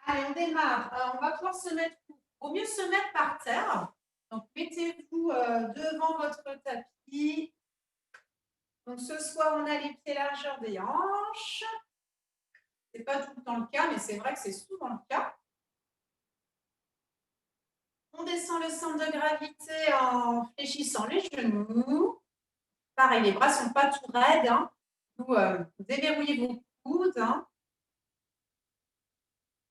Allez, on démarre. On va pouvoir se mettre, au mieux se mettre par terre. Donc, mettez-vous devant votre tapis. Donc, ce soir, on a les pieds largeur des hanches. Ce n'est pas tout le temps le cas, mais c'est vrai que c'est souvent le cas. On descend le centre de gravité en fléchissant les genoux. Pareil, les bras ne sont pas tout raides. Hein. Vous déverrouillez vos coudes. Hein.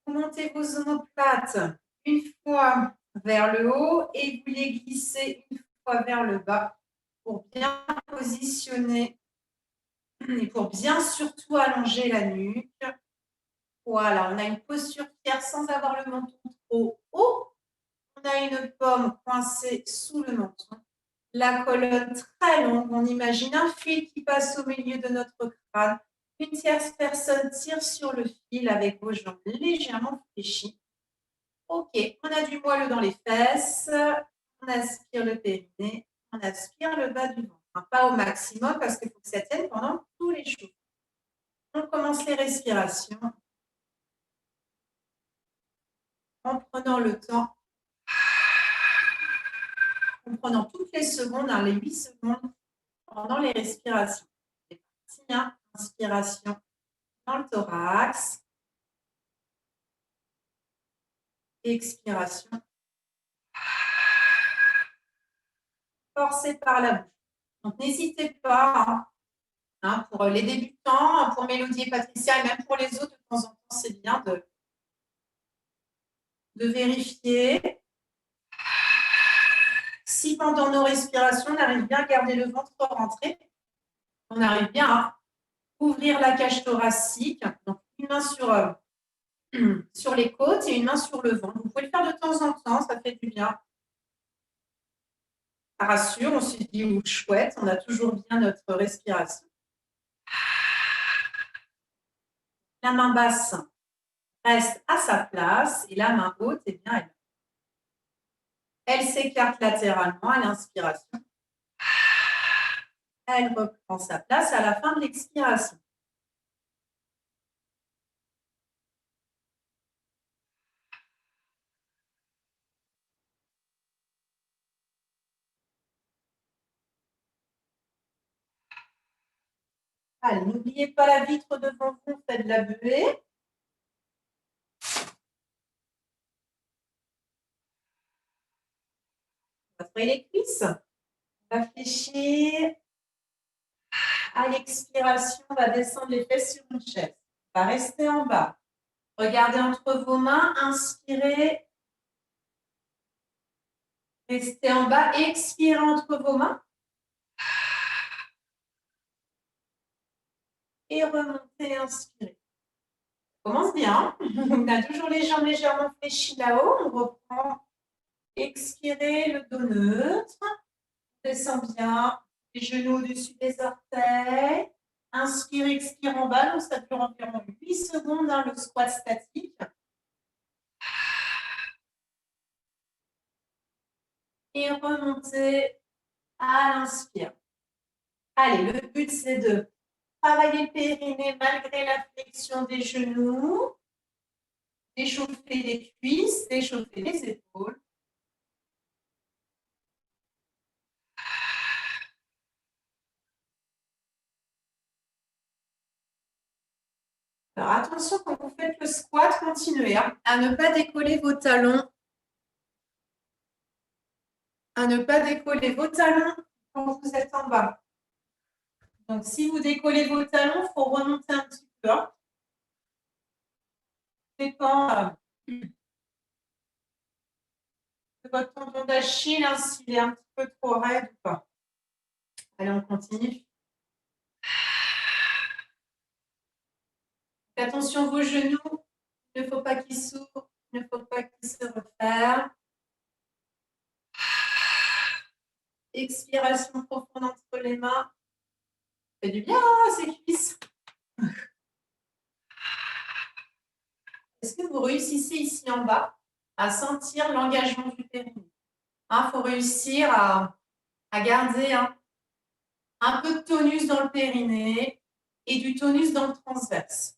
Vous montez vos omoplates une fois vers le haut et vous les glissez une fois vers le bas pour bien positionner et pour bien surtout allonger la nuque. Voilà, on a une posture fière sans avoir le menton trop haut. On a une paume coincée sous le menton. La colonne très longue. On imagine un fil qui passe au milieu de notre crâne. Une tierce personne tire sur le fil avec vos jambes légèrement fléchies. Ok, on a du moelleux dans les fesses. On aspire le périnée. On aspire le bas du ventre. Pas au maximum parce qu'il faut que ça tienne pendant tous les jours. On commence les respirations en prenant le temps, en prenant toutes les secondes, les 8 secondes pendant les respirations. C'est parti, hein. Inspiration dans le thorax. Expiration. Forcez par la bouche. Donc, n'hésitez pas, hein, pour les débutants, pour Mélodie et Patricia, et même pour les autres, de temps en temps, c'est bien de vérifier. Si pendant nos respirations, on arrive bien à garder le ventre rentré, on arrive bien à ouvrir la cage thoracique, donc une main sur les côtes et une main sur le ventre. Vous pouvez le faire de temps en temps, ça fait du bien. Ça rassure, on se dit oh, chouette, on a toujours bien notre respiration. La main basse reste à sa place et la main haute, eh bien, elle s'écarte latéralement à l'inspiration. Elle reprend sa place à la fin de l'expiration. Allez, n'oubliez pas la vitre devant vous, faites de la buée. On va faire les cuisses. On va fléchir. À l'expiration, on va descendre les fesses sur une chaise. On va rester en bas. Regardez entre vos mains, inspirez. Restez en bas, expirez entre vos mains. Et remontez, inspirez. On commence bien. On a toujours les jambes légèrement fléchies là-haut. On reprend. Expirez le dos neutre. On descend bien. Les genoux au-dessus des orteils. Inspire, expire en bas. Donc, ça dure environ 8 secondes, hein, le squat statique. Et remontez à l'inspire. Allez, le but, c'est de travailler le périnée malgré la flexion des genoux. D'échauffer les cuisses, d'échauffer les épaules. Alors, attention, quand vous faites le squat, continuez à ne pas décoller vos talons. À ne pas décoller vos talons quand vous êtes en bas. Donc, si vous décollez vos talons, il faut remonter un petit peu. Hein. Ça dépend de votre tendon d'Achille, hein, s'il est un petit peu trop raide ou pas. Allez, on continue. Attention, vos genoux, il ne faut pas qu'ils s'ouvrent, il ne faut pas qu'ils se referment. Expiration profonde entre les mains. Ça fait du bien, ces cuisses. Est-ce que vous réussissez ici en bas à sentir l'engagement du périnée? Il faut réussir à garder un peu de tonus dans le périnée. et du tonus dans le transverse.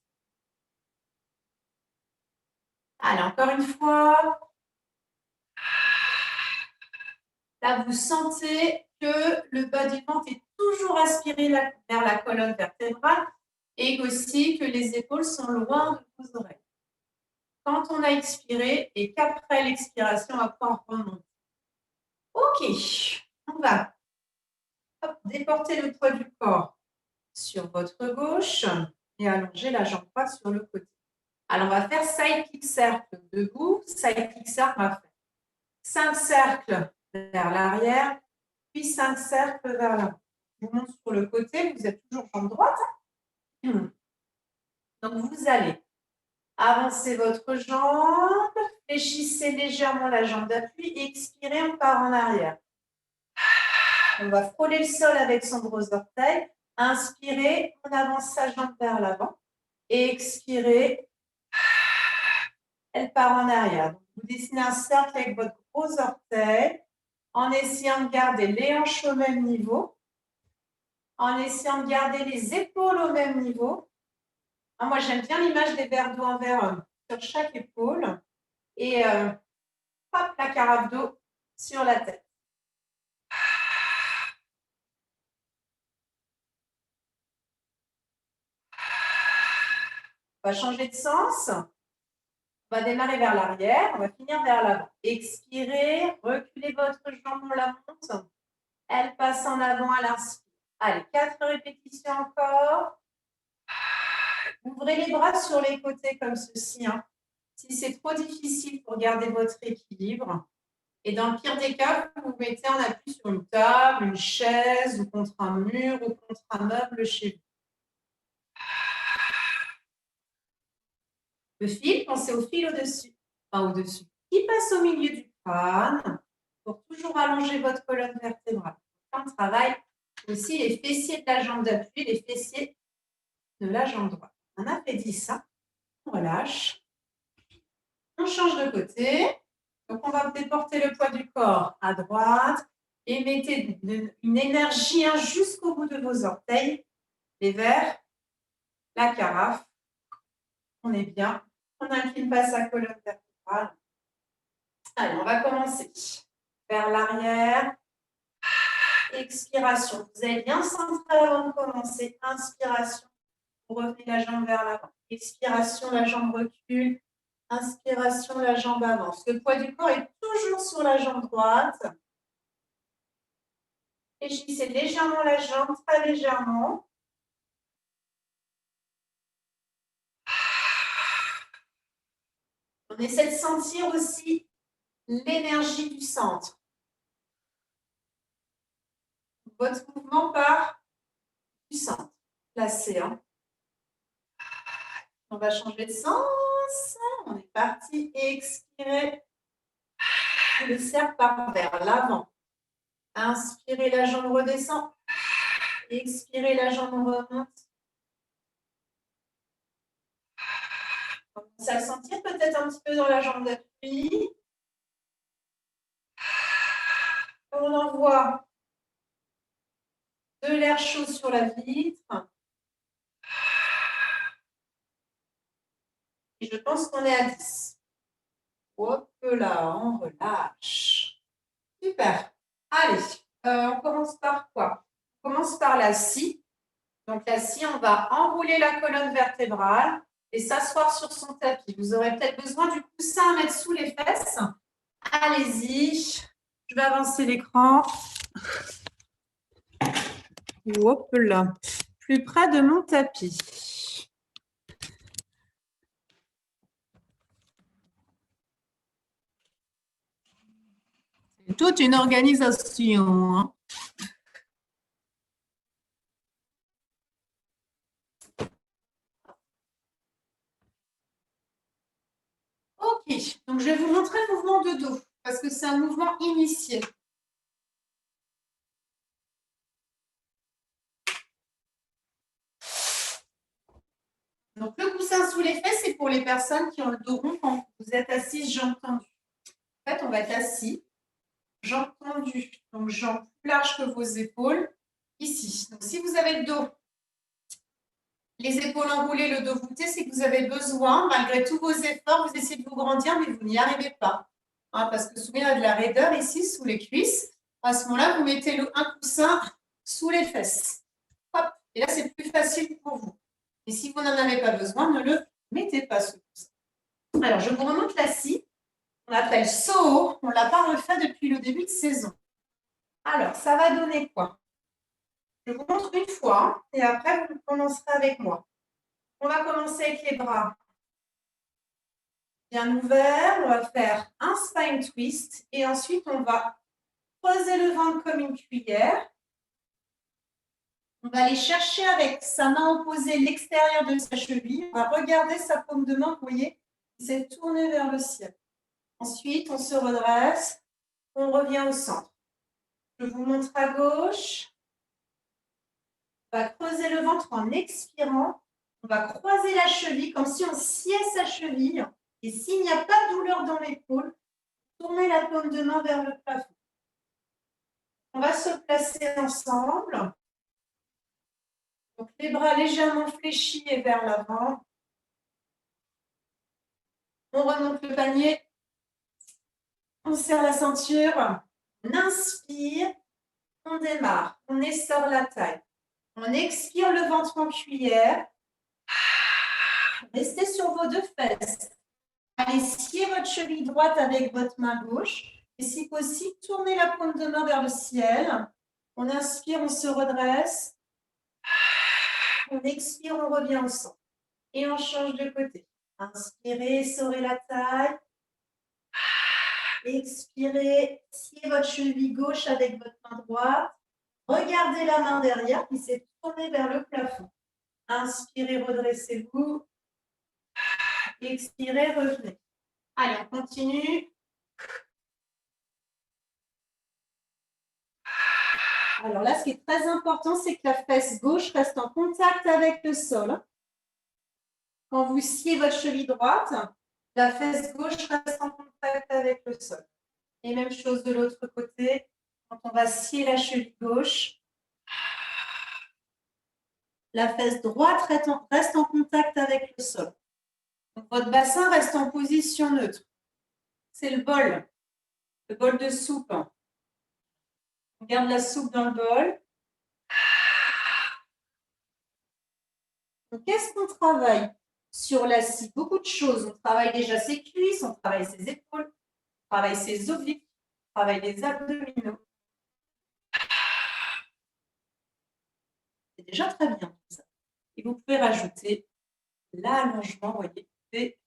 Allez, encore une fois. Là, vous sentez que le bas du ventre est toujours aspiré vers la colonne vertébrale et aussi que les épaules sont loin de vos oreilles. Quand on a expiré et qu'après l'expiration, on va pouvoir remonter. Ok, on va déporter le poids du corps sur votre gauche et allonger la jambe droite sur le côté. Alors, on va faire side kick cercle debout, side kick cercle, on va faire 5 cercles vers l'arrière, puis 5 cercles vers l'avant. Je vous montre sur le côté, vous êtes toujours jambe droite. Donc, vous allez avancer votre jambe, fléchissez légèrement la jambe d'appui et expirez, on part en arrière. On va frôler le sol avec son gros orteil. Inspirez, on avance sa jambe vers l'avant. Et expirez, elle part en arrière. Donc, vous dessinez un cercle avec votre gros orteil en essayant de garder les hanches au même niveau, en essayant de garder les épaules au même niveau. Moi, j'aime bien l'image des verres d'eau en verre sur chaque épaule. Et hop, la carafe d'eau sur la tête. On va changer de sens. On va démarrer vers l'arrière, on va finir vers l'avant. Expirez, reculez votre jambe, on la monte. Elle passe en avant à l'inspire. Allez, 4 répétitions encore. Ouvrez les bras sur les côtés comme ceci. Si c'est trop difficile pour garder votre équilibre. Et dans le pire des cas, vous vous mettez en appui sur une table, une chaise, ou contre un mur, ou contre un meuble chez vous. Le fil, pensez au fil au-dessus, enfin au-dessus, qui passe au milieu du crâne pour toujours allonger votre colonne vertébrale. On travaille aussi les fessiers de la jambe d'appui, les fessiers de la jambe droite. On a fait 10 ça, on relâche. On change de côté. Donc, on va déporter le poids du corps à droite et mettez une énergie jusqu'au bout de vos orteils, les verres, la carafe. On est bien. On incline pas sa colonne vertébrale. Allez, on va commencer vers l'arrière. Expiration. Vous allez bien centrer avant de commencer. Inspiration. Vous revenez la jambe vers l'avant. Expiration, la jambe recule. Inspiration, la jambe avance. Le poids du corps est toujours sur la jambe droite. Fléchissez légèrement la jambe, très légèrement. On essaie de sentir aussi l'énergie du centre. Votre mouvement part du centre. Placé. On va changer de sens. On est parti. Expirez. Le cercle part vers l'avant. Inspirez, la jambe redescend. Expirez, la jambe remonte. On commence à le sentir peut-être un petit peu dans la jambe d'appui. On envoie de l'air chaud sur la vitre. Et je pense qu'on est à 10. Hop là, on relâche. Super. Allez, on commence par quoi? On commence par la scie. Donc la scie, on va enrouler la colonne vertébrale et s'asseoir sur son tapis. Vous aurez peut-être besoin du coussin à mettre sous les fesses. Allez-y. Je vais avancer l'écran. Hop là. Plus près de mon tapis. C'est toute une organisation. Ok, donc je vais vous montrer le mouvement de dos parce que c'est un mouvement initié. Donc le coussin sous les fesses, c'est pour les personnes qui ont le dos rond quand vous êtes assise, jambes tendues. En fait, on va être assis, jambes tendues, donc jambes plus larges que vos épaules, ici. Donc si vous avez le dos Les épaules enroulées, le dos voûté, c'est que vous avez besoin, malgré tous vos efforts, vous essayez de vous grandir, mais vous n'y arrivez pas. Hein, parce que souvent, il y a de la raideur ici, sous les cuisses. À ce moment-là, vous mettez un coussin sous les fesses. Hop. Et là, c'est plus facile pour vous. Et si vous n'en avez pas besoin, ne le mettez pas sous le coussin. Alors, je vous remonte la scie. On l'appelle Soho. On ne l'a pas refait depuis le début de saison. Alors, ça va donner quoi? Je vous montre une fois et après, vous commencerez avec moi. On va commencer avec les bras bien ouverts. On va faire un spine twist et ensuite, on va creuser le ventre comme une cuillère. On va aller chercher avec sa main opposée l'extérieur de sa cheville. On va regarder sa paume de main, vous voyez, qui s'est tournée vers le ciel. Ensuite, on se redresse. On revient au centre. Je vous montre à gauche. On va creuser le ventre en expirant. On va croiser la cheville comme si on sciait sa cheville. Et s'il n'y a pas de douleur dans l'épaule, tournez la paume de main vers le plafond. On va se placer ensemble. Donc, les bras légèrement fléchis et vers l'avant. On remonte le panier. On serre la ceinture. On inspire. On démarre. On essore la taille. On expire le ventre en cuillère. Restez sur vos deux fesses. Allez scier votre cheville droite avec votre main gauche. Et si possible, tournez la paume de main vers le ciel. On inspire, on se redresse. On expire, on revient au centre. Et on change de côté. Inspirez, essorez la taille. Expirez, sciez votre cheville gauche avec votre main droite. Regardez la main derrière qui s'est tournée vers le plafond. Inspirez, redressez-vous. Expirez, revenez. Allez, on continue. Alors là, ce qui est très important, c'est que la fesse gauche reste en contact avec le sol. Quand vous sciez votre cheville droite, la fesse gauche reste en contact avec le sol. Et même chose de l'autre côté, quand on va scier la cheville gauche, la fesse droite reste en contact avec le sol. Donc, votre bassin reste en position neutre. C'est le bol de soupe. On garde la soupe dans le bol. Donc, qu'est-ce qu'on travaille sur la scie? Beaucoup de choses. On travaille déjà ses cuisses, on travaille ses épaules, on travaille ses obliques, on travaille les abdominaux. C'est déjà très bien tout ça. Et vous pouvez rajouter l'allongement, voyez, des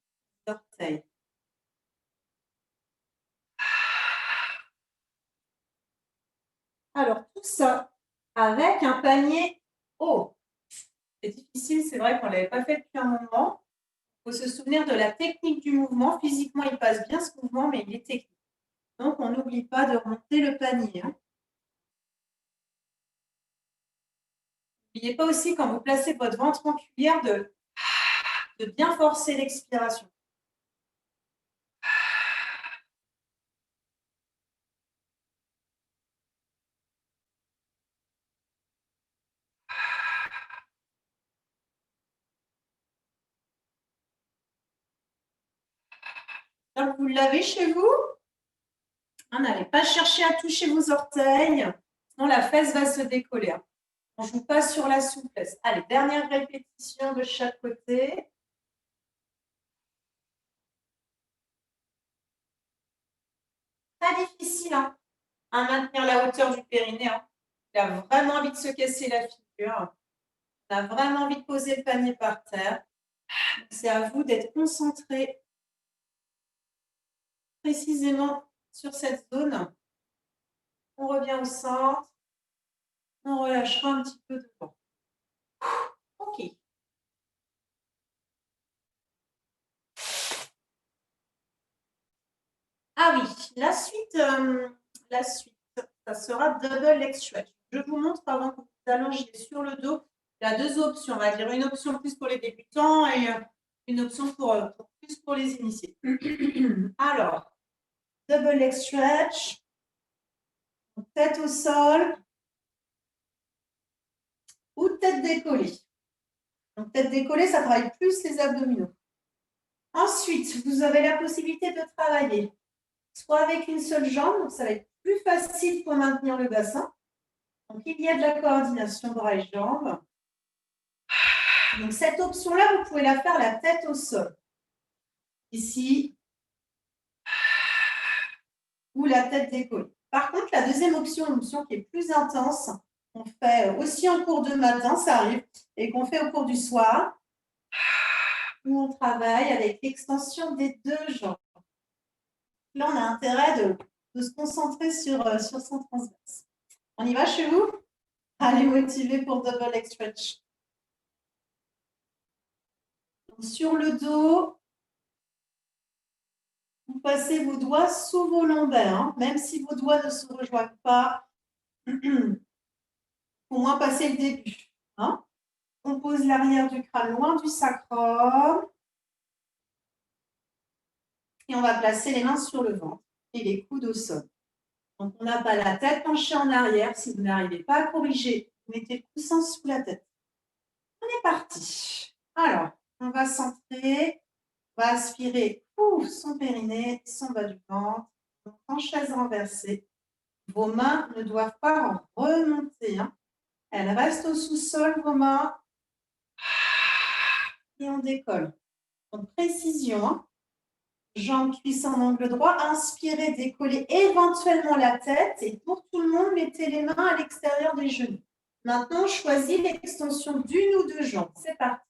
orteils. Alors, tout ça avec un panier haut. C'est difficile, c'est vrai qu'on ne l'avait pas fait depuis un moment. Il faut se souvenir de la technique du mouvement. Physiquement, il passe bien ce mouvement, mais il est technique. Donc, on n'oublie pas de remonter le panier. N'oubliez pas aussi, quand vous placez votre ventre en cuillère, de bien forcer l'expiration. Donc, vous l'avez chez vous. N'allez pas chercher à toucher vos orteils, sinon la fesse va se décoller. On ne joue pas sur la souplesse. Allez, dernière répétition de chaque côté. Très difficile à maintenir la hauteur du périnée. Il a vraiment envie de se casser la figure. On a vraiment envie de poser le panier par terre. C'est à vous d'être concentré précisément sur cette zone. On revient au centre. On relâchera un petit peu devant. OK. Ah oui, la suite, ça sera double leg stretch. Je vous montre avant que vous allongiez sur le dos. Il y a deux options, on va dire. Une option plus pour les débutants et une option plus pour les initiés. Alors, double leg stretch. Tête au sol ou tête décollée. Donc, tête décollée, ça travaille plus les abdominaux. Ensuite, vous avez la possibilité de travailler soit avec une seule jambe, donc ça va être plus facile pour maintenir le bassin. Donc, il y a de la coordination bras et jambes. Donc, cette option-là, vous pouvez la faire la tête au sol. Ici, ou la tête décollée. Par contre, la deuxième option, une option qui est plus intense, qu'on fait aussi en cours de matin, ça arrive, et qu'on fait au cours du soir, où on travaille avec l'extension des deux jambes. Là, on a intérêt de se concentrer sur son transverse. On y va chez vous? Allez, motivé pour double leg stretch. Donc, sur le dos, vous passez vos doigts sous vos lombaires, hein, même si vos doigts ne se rejoignent pas, au moins passer le début. Hein. On pose l'arrière du crâne loin du sacrum. Et on va placer les mains sur le ventre et les coudes au sol. Donc, on n'a pas la tête penchée en arrière. Si vous n'arrivez pas à corriger, mettez le coussin sous la tête. On est parti. Alors, on va centrer. On va aspirer son périnée, son bas du ventre. Donc, en chaise renversée. Vos mains ne doivent pas remonter. Hein. Elles restent au sous-sol, vos mains. Et on décolle. Donc, précision. Hein. Jambes, cuisses en angle droit. Inspirez, décollez éventuellement la tête. Et pour tout le monde, mettez les mains à l'extérieur des genoux. Maintenant, choisis l'extension d'une ou deux jambes. C'est parti.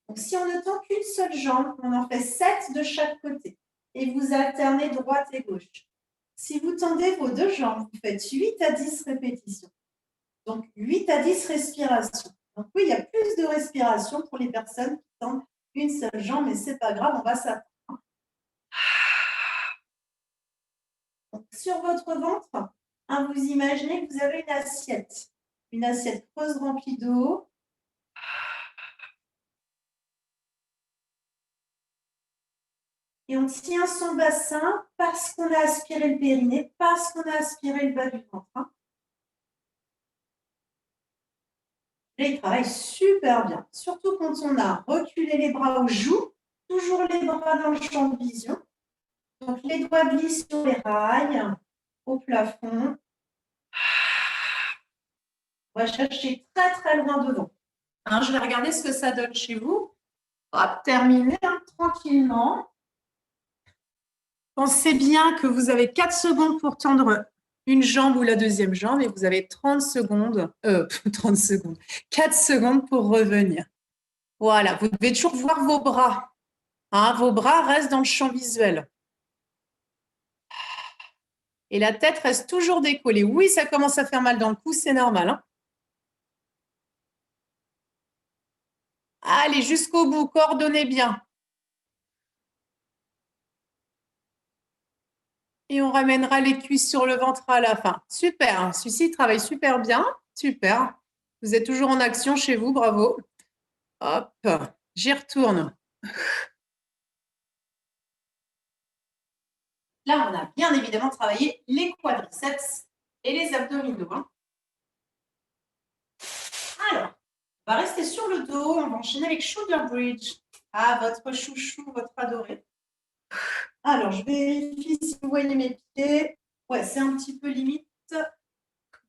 Donc, si on ne tend qu'une seule jambe, on en fait 7 de chaque côté. Et vous alternez droite et gauche. Si vous tendez vos deux jambes, vous faites 8 à 10 répétitions. Donc, 8 à 10 respirations. Donc, oui, il y a plus de respiration pour les personnes qui tendent une seule jambe, mais ce n'est pas grave, on va s'attendre. Sur votre ventre, hein, vous imaginez que vous avez une assiette creuse remplie d'eau. Et on tient son bassin parce qu'on a aspiré le périnée, parce qu'on a aspiré le bas du ventre. Hein. Là, il travaille super bien, surtout quand on a reculé les bras aux joues, toujours les bras dans le champ de vision. Donc, les doigts glissent sur les rails, au plafond. On va chercher très, très loin devant. Hein, je vais regarder ce que ça donne chez vous. On va terminer tranquillement. Pensez bien que vous avez 4 secondes pour tendre une jambe ou la deuxième jambe et vous avez 30 secondes, 30 secondes, 4 secondes pour revenir. Voilà, vous devez toujours voir vos bras. Hein, vos bras restent dans le champ visuel. Et la tête reste toujours décollée. Oui, ça commence à faire mal dans le cou, c'est normal. Hein. Allez, jusqu'au bout, coordonnez bien. Et on ramènera les cuisses sur le ventre à la fin. Super, celui-ci travaille super bien. Super. Vous êtes toujours en action chez vous, bravo. Hop, j'y retourne. Là, on a bien évidemment travaillé les quadriceps et les abdominaux. Hein. Alors, on va rester sur le dos. On va enchaîner avec shoulder bridge. Ah, votre chouchou, votre adoré. Alors, je vérifie si vous voyez mes pieds. Ouais, c'est un petit peu limite.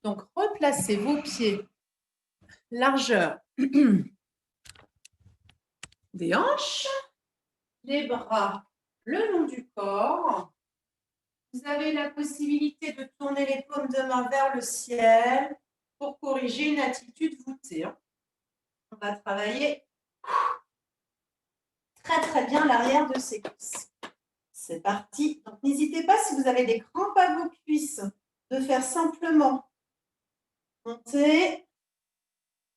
Donc, replacez vos pieds largeur des hanches, les bras le long du corps. Vous avez la possibilité de tourner les paumes de main vers le ciel pour corriger une attitude voûtée. On va travailler très, très bien l'arrière de ses cuisses. C'est parti. Donc, n'hésitez pas, si vous avez des crampes à vos cuisses, de faire simplement monter,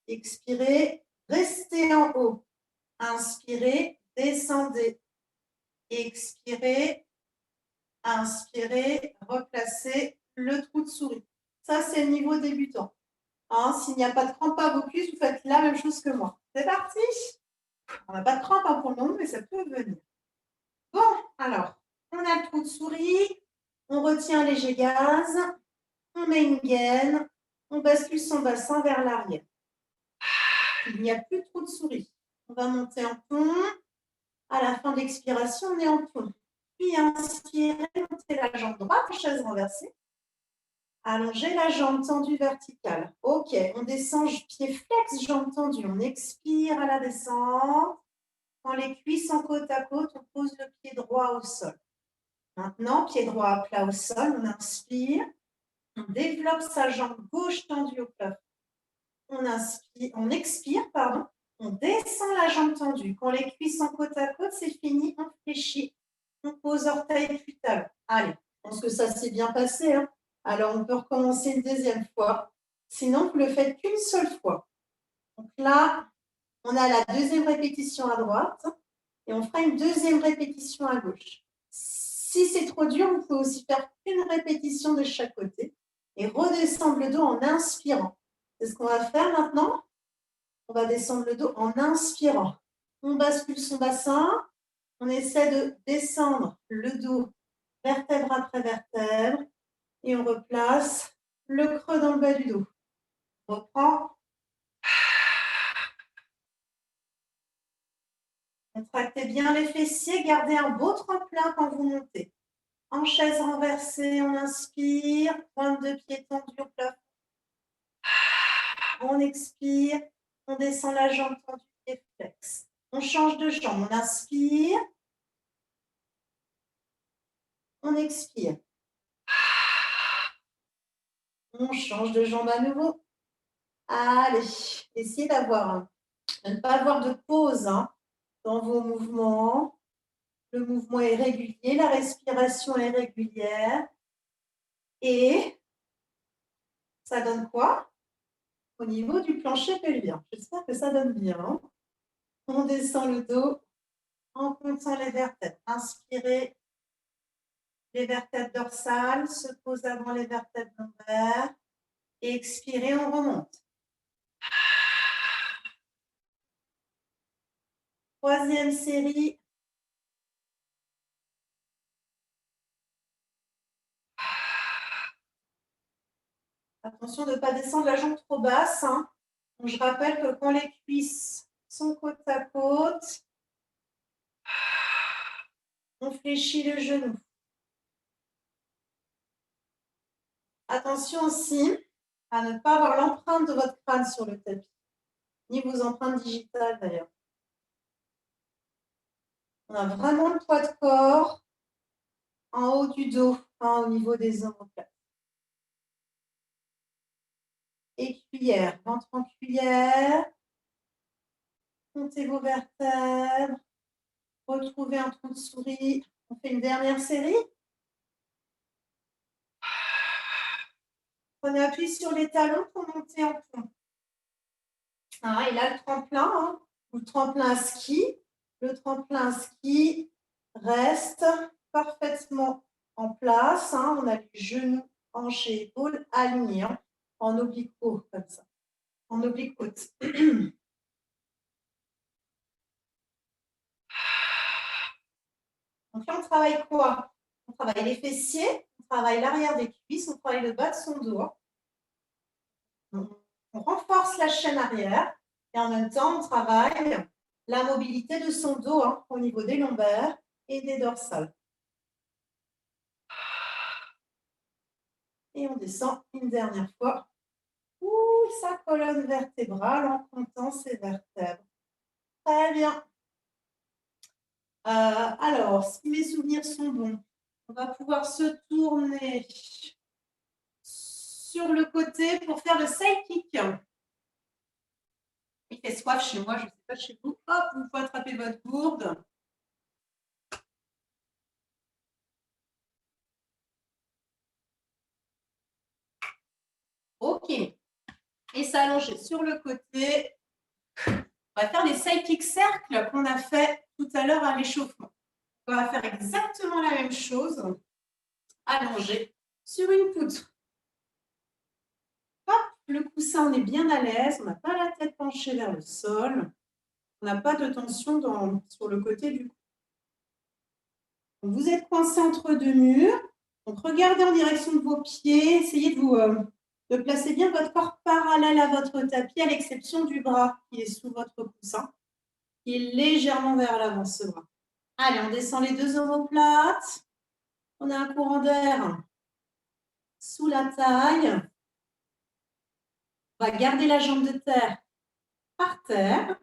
expirer, rester en haut. Inspirez, descendez, expirez, inspirez, replacez le trou de souris. Ça, c'est le niveau débutant. Hein, s'il n'y a pas de crampes à vos cuisses, vous faites la même chose que moi. C'est parti. On n'a pas de crampes hein, pour le moment, mais ça peut venir. Bon, alors, on a le trou de souris, on retient un léger gaz, on met une gaine, on bascule son bassin vers l'arrière. il n'y a plus trop de souris. On va monter en pont. À la fin de l'expiration, on est en pont. Puis inspirez, montez la jambe droite, chaise renversée. Allongez la jambe tendue verticale. Ok, on descend, pied flex, jambe tendue. On expire à la descente. Quand les cuisses sont côte à côte, on pose le pied droit au sol. Maintenant, pied droit à plat au sol, on inspire. On développe sa jambe gauche tendue au plafond. On expire, pardon. On descend la jambe tendue. Quand les cuisses sont côte à côte, c'est fini. On fléchit. On pose orteil puis talon. Allez, je pense que ça s'est bien passé. Hein. Alors, on peut recommencer une deuxième fois. Sinon, vous ne le faites qu'une seule fois. Donc là, on a la deuxième répétition à droite et on fera une deuxième répétition à gauche. Si c'est trop dur, on peut aussi faire une répétition de chaque côté et redescendre le dos en inspirant. C'est ce qu'on va faire maintenant. On va descendre le dos en inspirant. On bascule son bassin. On essaie de descendre le dos vertèbre après vertèbre et on replace le creux dans le bas du dos. On reprend. Contractez bien les fessiers. Gardez un beau tremplin quand vous montez. En chaise renversée, on inspire. Pointe de pied tendue au plafond. On expire. On descend la jambe tendue et flex. On change de jambe. On inspire. On expire. On change de jambe à nouveau. Allez, essayez de ne pas avoir de pause dans vos mouvements. Le mouvement est régulier, la respiration est régulière. Et ça donne quoi? Au niveau du plancher pelvien. J'espère que ça donne bien. On descend le dos en comptant les vertèbres. Inspirez. Les vertèbres dorsales se posent avant les vertèbres lombaires. Et expirez, on remonte. Troisième série. Attention de ne pas descendre la jambe trop basse. Donc, je rappelle que quand les cuisses sont côte à côte, on fléchit le genou. Attention aussi à ne pas avoir l'empreinte de votre crâne sur le tapis, ni vos empreintes digitales d'ailleurs. On a vraiment le poids de corps en haut du dos, au niveau des omoplates. Et cuillère, ventre en cuillère. Montez vos vertèbres. Retrouvez un trou de souris. On fait une dernière série. Prenez appui sur les talons pour monter en pont. Et là, le tremplin, ou le tremplin à ski. Le tremplin à ski reste parfaitement en place. On a les genoux, hanches et épaules alignés en oblique haut, comme ça. En oblique haute. Donc là, on travaille quoi? On travaille les fessiers, on travaille l'arrière des cuisses, on travaille le bas de son dos. On renforce la chaîne arrière et en même temps, on travaille la mobilité de son dos au niveau des lombaires et des dorsales. Et on descend une dernière fois. Sa colonne vertébrale en comptant ses vertèbres. Très bien. Alors, si mes souvenirs sont bons, on va pouvoir se tourner sur le côté pour faire le side kick. Il fait soif chez moi, je ne sais pas chez vous. Hop, vous pouvez attraper votre gourde. Ok. Et s'allonger sur le côté. On va faire les side kick cercles qu'on a fait tout à l'heure à l'échauffement. On va faire exactement la même chose. Allongé sur une poutre. Hop, le coussin, on est bien à l'aise. On n'a pas la tête penchée vers le sol. On n'a pas de tension sur le côté du cou. Donc, vous êtes coincé entre deux murs. Donc, regardez en direction de vos pieds. Essayez de vous de placer bien votre corps parallèle à votre tapis, à l'exception du bras qui est sous votre coussin, qui est légèrement vers l'avant, ce bras. Allez, on descend les deux omoplates. On a un courant d'air sous la taille. On va garder la jambe de terre par terre.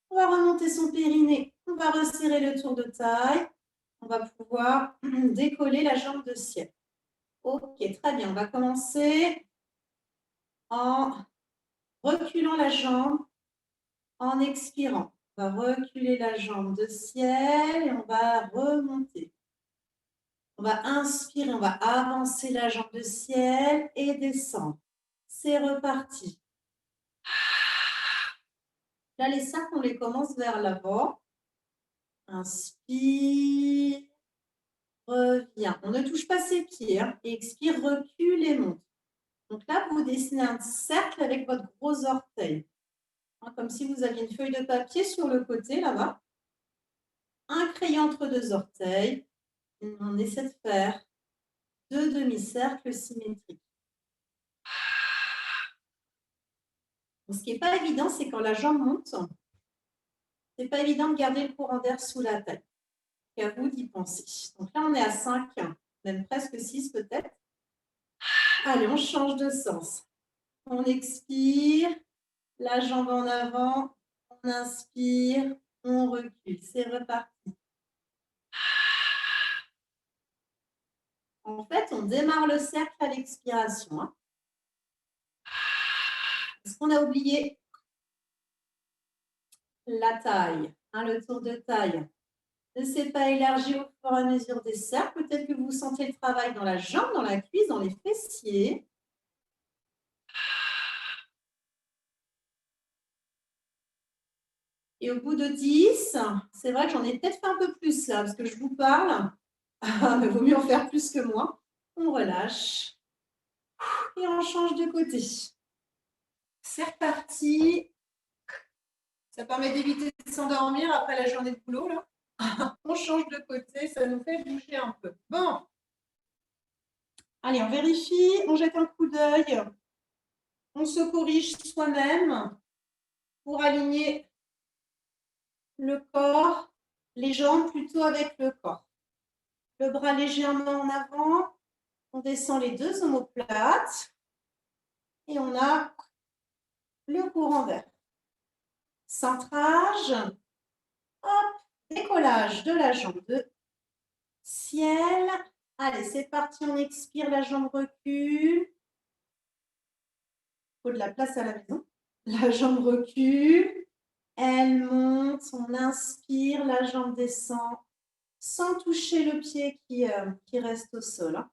On va remonter son périnée. On va resserrer le tour de taille. On va pouvoir décoller la jambe de ciel. Ok, très bien. On va commencer en reculant la jambe, en expirant. On va reculer la jambe de ciel et on va remonter. On va inspirer, on va avancer la jambe de ciel et descendre. C'est reparti. Là, les cercles, on les commence vers l'avant. Inspire, reviens. On ne touche pas ses pieds. Hein. Expire, recule et monte. Donc là, vous dessinez un cercle avec votre gros orteil. Hein, comme si vous aviez une feuille de papier sur le côté, là-bas. Un crayon entre deux orteils. Et on essaie de faire 2 demi-cercles symétriques. Donc, ce qui n'est pas évident, c'est quand la jambe monte, ce n'est pas évident de garder le courant d'air sous la tête. C'est à vous d'y penser. Donc là, on est à 5, même presque 6 peut-être. Allez, on change de sens. On expire, la jambe en avant, on inspire, on recule. C'est reparti. En fait, on démarre le cercle à l'expiration. Hein. Est-ce qu'on a oublié la taille, hein, le tour de taille ne s'est pas élargi au fur et à mesure des cercles. Peut-être que vous sentez le travail dans la jambe, dans la cuisse, dans les fessiers. Et au bout de 10, c'est vrai que j'en ai peut-être fait un peu plus là, parce que je vous parle. Mais il vaut mieux en faire plus que moi. On relâche. Et on change de côté. C'est reparti. Ça permet d'éviter de s'endormir après la journée de boulot. Là. On change de côté, ça nous fait bouger un peu. Bon. Allez, on vérifie, on jette un coup d'œil. On se corrige soi-même pour aligner le corps, les jambes plutôt avec le corps. Le bras légèrement en avant. On descend les deux omoplates. Et on a le courant d'air. Centrage. Hop, décollage de la jambe de ciel. Allez, c'est parti, on expire, la jambe recule. Il faut de la place à la maison. La jambe recule. Elle monte, on inspire, la jambe descend sans toucher le pied qui reste au sol. Hein.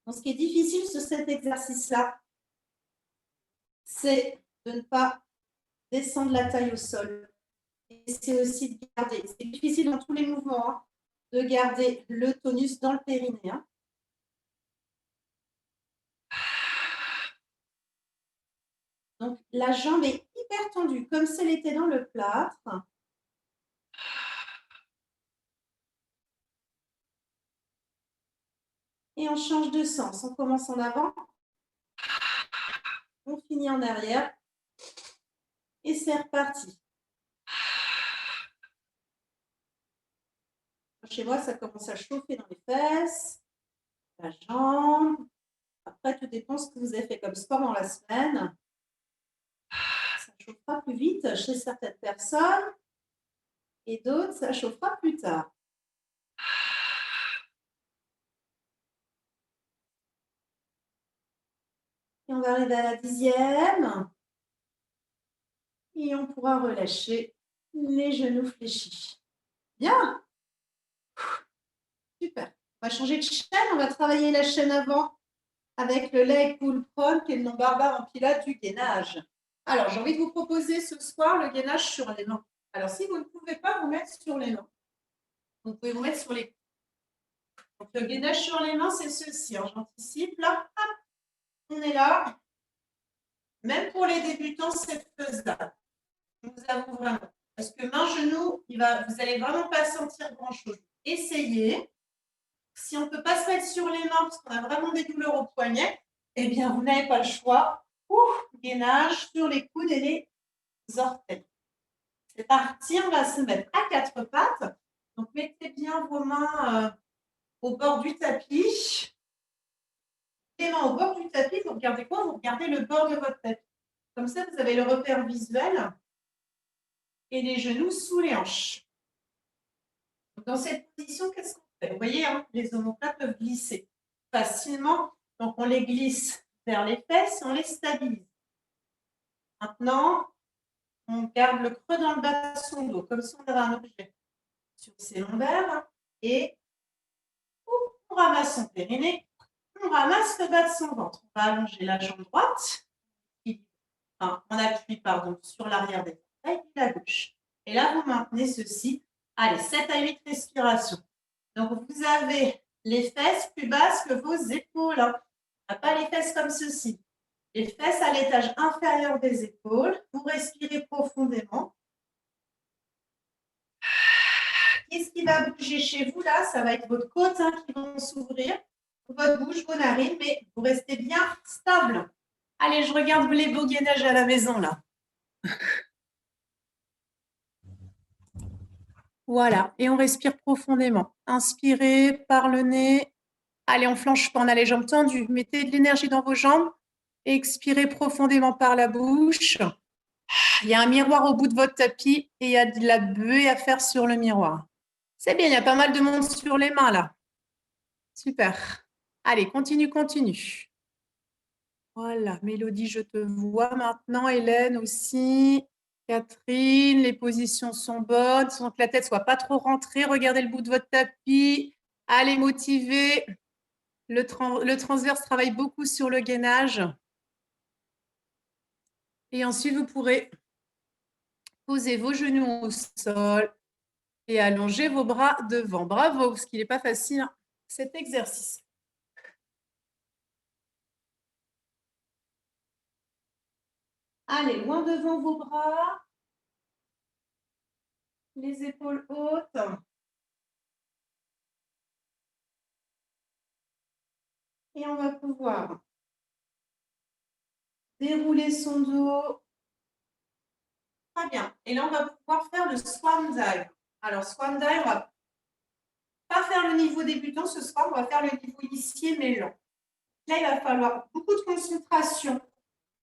Donc, ce qui est difficile sur cet exercice-là, c'est de ne pas descendre la taille au sol. Et c'est aussi de garder, c'est difficile dans tous les mouvements, hein, de garder le tonus dans le périnée. Hein. Donc, la jambe est hyper tendue, comme si elle était dans le plâtre. Et on change de sens. On commence en avant. On finit en arrière. Et c'est reparti. Chez moi, ça commence à chauffer dans les fesses, la jambe. Après, tout dépend de ce que vous avez fait comme sport dans la semaine. Ça chauffera plus vite chez certaines personnes et d'autres, ça chauffera plus tard. Et on va arriver à la 10e. Et on pourra relâcher les genoux fléchis. Bien. Super. On va changer de chaîne. On va travailler la chaîne avant avec le leg pull prone, qui est le nom barbare en pilates du gainage. Alors, j'ai envie de vous proposer ce soir le gainage sur les mains. Alors, si vous ne pouvez pas vous mettre sur les mains, vous pouvez vous mettre sur les... Donc, le gainage sur les mains, c'est ceci. Hein. J'anticipe. Là, hop, on est là. Même pour les débutants, c'est faisable. Je vous avoue vraiment. Parce que main, genou, vous n'allez vraiment pas sentir grand-chose. Essayez. Si on ne peut pas se mettre sur les mains parce qu'on a vraiment des douleurs au poignet, eh bien, vous n'avez pas le choix. Gainage sur les coudes et les orteils. C'est parti, on va se mettre à quatre pattes. Donc, mettez bien vos mains au bord du tapis. Les mains au bord du tapis, vous regardez quoi? Vous regardez le bord de votre tapis. Comme ça, vous avez le repère visuel et les genoux sous les hanches. Dans cette position, qu'est-ce qu'on fait? Vous voyez, hein, les omoplates peuvent glisser facilement. Donc, on les glisse vers les fesses et on les stabilise. Maintenant, on garde le creux dans le bas de son dos, comme si on avait un objet sur ses lombaires. Et on ramasse son périnée, on ramasse le bas de son ventre. On va allonger la jambe droite. Enfin, on appuie sur l'arrière des orteils et la gauche. Et là, vous maintenez ceci. Allez, 7 à 8 respirations. Donc, vous avez les fesses plus basses que vos épaules. Hein. On n'a pas les fesses comme ceci. Les fesses à l'étage inférieur des épaules. Vous respirez profondément. Qu'est-ce qui va bouger chez vous là? Ça va être votre côte hein, qui vont s'ouvrir, votre bouche, vos narines, mais vous restez bien stable. Allez, je regarde les beaux gainages à la maison là. Voilà, et on respire profondément. Inspirez par le nez. Allez, on flanche pas, on a les jambes tendues. Mettez de l'énergie dans vos jambes. Expirez profondément par la bouche. Il y a un miroir au bout de votre tapis et il y a de la buée à faire sur le miroir. C'est bien, il y a pas mal de monde sur les mains là. Super. Allez, continue, continue. Voilà, Mélodie, je te vois maintenant. Hélène aussi. Catherine, les positions sont bonnes, sans que la tête soit pas trop rentrée. Regardez le bout de votre tapis. Allez, motivez. Le transverse travaille beaucoup sur le gainage. Et ensuite, vous pourrez poser vos genoux au sol et allonger vos bras devant. Bravo, parce qu'il n'est pas facile, hein, cet exercice. Allez, loin devant vos bras. Les épaules hautes. Et on va pouvoir dérouler son dos. Très bien. Et là, on va pouvoir faire le swan dive. Alors, swan dive, on va pas faire le niveau débutant ce soir, on va faire le niveau initié mais lent. Là, il va falloir beaucoup de concentration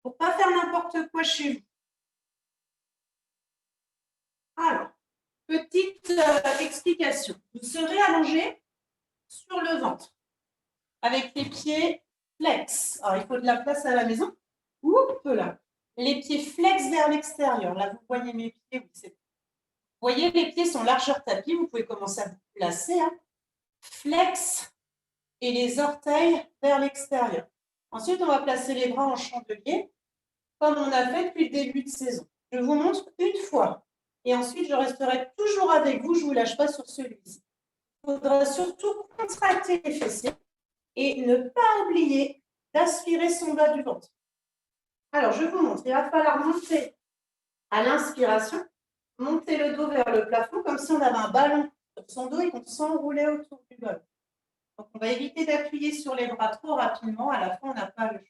pour ne pas faire n'importe quoi chez vous. Alors, petite explication. Vous serez allongé sur le ventre avec les pieds flex. Alors, il faut de la place à la maison. Oups, là. Les pieds flex vers l'extérieur. Là, vous voyez mes pieds. Vous voyez, les pieds sont largeur tapis. Vous pouvez commencer à vous placer. Hein. Flex et les orteils vers l'extérieur. Ensuite, on va placer les bras en chandelier, comme on a fait depuis le début de saison. Je vous montre une fois. Et ensuite, je resterai toujours avec vous. Je ne vous lâche pas sur celui-ci. Il faudra surtout contracter les fessiers et ne pas oublier d'aspirer son bas du ventre. Alors, je vous montre. Il va falloir monter à l'inspiration, monter le dos vers le plafond comme si on avait un ballon sur son dos et qu'on s'enroulait autour du ballon. Donc, on va éviter d'appuyer sur les bras trop rapidement. À la fin, on n'a pas le choix.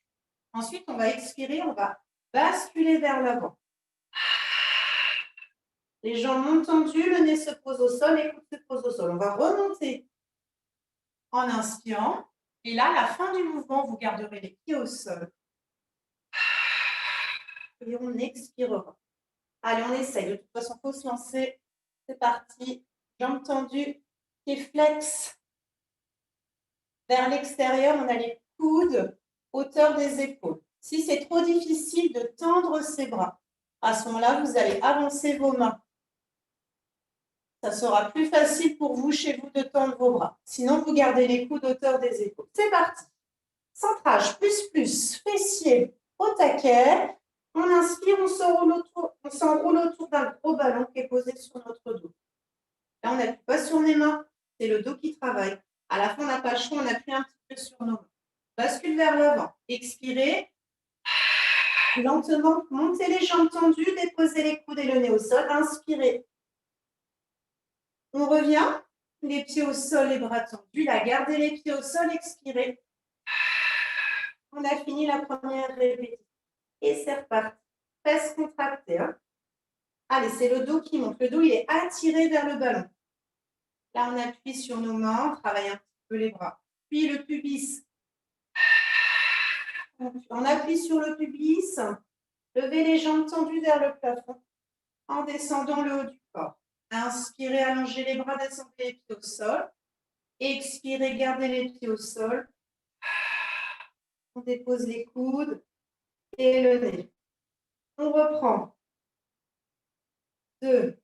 Ensuite, on va expirer, on va basculer vers l'avant. Les jambes montent tendues, le nez se pose au sol, les coudes se posent au sol. On va remonter en inspirant. Et là, à la fin du mouvement, vous garderez les pieds au sol. Et on expirera. Allez, on essaye. De toute façon, il faut se lancer. C'est parti. Jambes tendues, pieds flex. Vers l'extérieur, on a les coudes, hauteur des épaules. Si c'est trop difficile de tendre ses bras, à ce moment-là, vous allez avancer vos mains. Ça sera plus facile pour vous, chez vous, de tendre vos bras. Sinon, vous gardez les coudes hauteur des épaules. C'est parti. Centrage, plus, fessier au taquet. On inspire, on s'enroule autour d'un gros ballon qui est posé sur notre dos. Là, on n'appuie pas sur les mains, c'est le dos qui travaille. À la fin, on n'a pas le choix, on appuie un petit peu sur nos mains. Bascule vers l'avant. Expirez. Lentement, montez les jambes tendues, déposez les coudes et le nez au sol. Inspirez. On revient. Les pieds au sol, les bras tendus. Là, gardez les pieds au sol, expirez. On a fini la première répétition. Et c'est reparti. Fesses contractées. Hein. Allez, c'est le dos qui monte. Le dos, il est attiré vers le ballon. Là, on appuie sur nos mains, on travaille un petit peu les bras. Puis le pubis. On appuie sur le pubis. Levez les jambes tendues vers le plafond en descendant le haut du corps. Inspirez, allongez les bras, descendez les pieds au sol. Expirez, gardez les pieds au sol. On dépose les coudes et le nez. On reprend. 2,